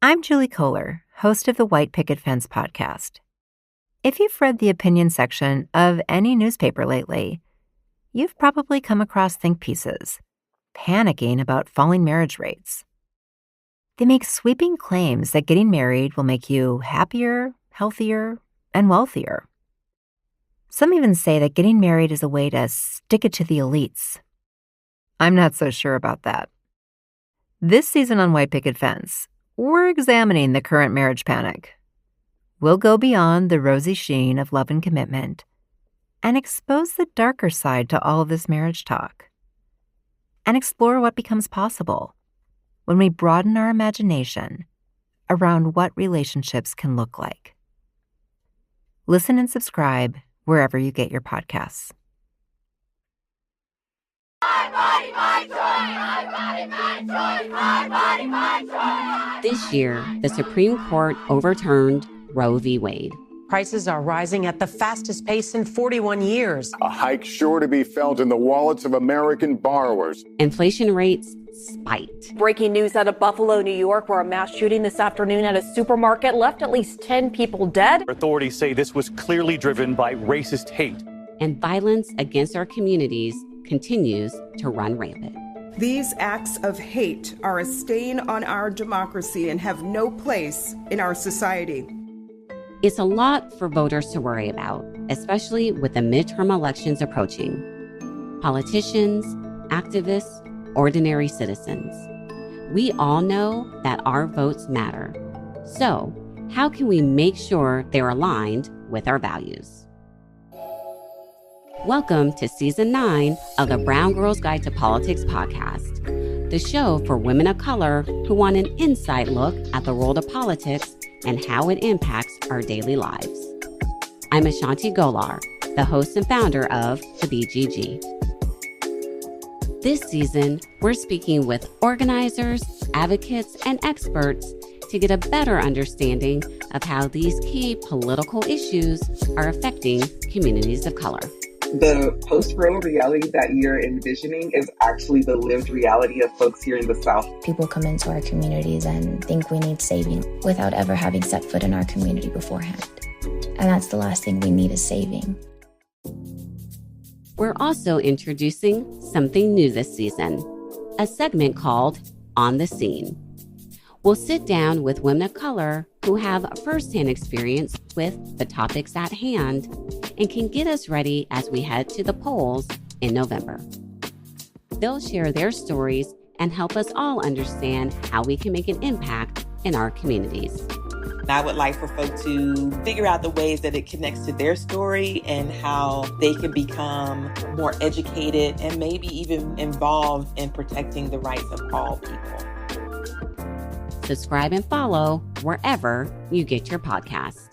I'm Julie Kohler, host of the White Picket Fence podcast. If you've read the opinion section of any newspaper lately, you've probably come across think pieces, panicking about falling marriage rates. They make sweeping claims that getting married will make you happier, healthier, and wealthier. Some even say that getting married is a way to stick it to the elites. I'm not so sure about that. This season on White Picket Fence, we're examining the current marriage panic. We'll go beyond the rosy sheen of love and commitment and expose the darker side to all of this marriage talk and explore what becomes possible when we broaden our imagination around what relationships can look like. Listen and subscribe wherever you get your podcasts. My body, my choice. My body, my choice. My body, my choice. This year, the Supreme Court overturned Roe v. Wade. Prices are rising at the fastest pace in 41 years. A hike sure to be felt in the wallets of American borrowers. Inflation rates spiked. Breaking news out of Buffalo, New York, where a mass shooting this afternoon at a supermarket left at least 10 people dead. Authorities say this was clearly driven by racist hate. And violence against our communities continues to run rampant. These acts of hate are a stain on our democracy and have no place in our society. It's a lot for voters to worry about, especially with the midterm elections approaching. Politicians, activists, ordinary citizens. We all know that our votes matter. So, how can we make sure they're aligned with our values? Welcome to Season 9 of the Brown Girls Guide to Politics podcast, the show for women of color who want an inside look at the world of politics and how it impacts our daily lives. I'm Ashanti Golar, the host and founder of the BGG. This season, we're speaking with organizers, advocates, and experts to get a better understanding of how these key political issues are affecting communities of color. The post-Roe reality that you're envisioning is actually the lived reality of folks here in the South. People come into our communities and think we need saving without ever having set foot in our community beforehand. And that's the last thing we need is saving. We're also introducing something new this season, a segment called On the Scene. We'll sit down with women of color who have firsthand experience with the topics at hand and can get us ready as we head to the polls in November. They'll share their stories and help us all understand how we can make an impact in our communities. I would like for folks to figure out the ways that it connects to their story and how they can become more educated and maybe even involved in protecting the rights of all people. Subscribe and follow wherever you get your podcasts.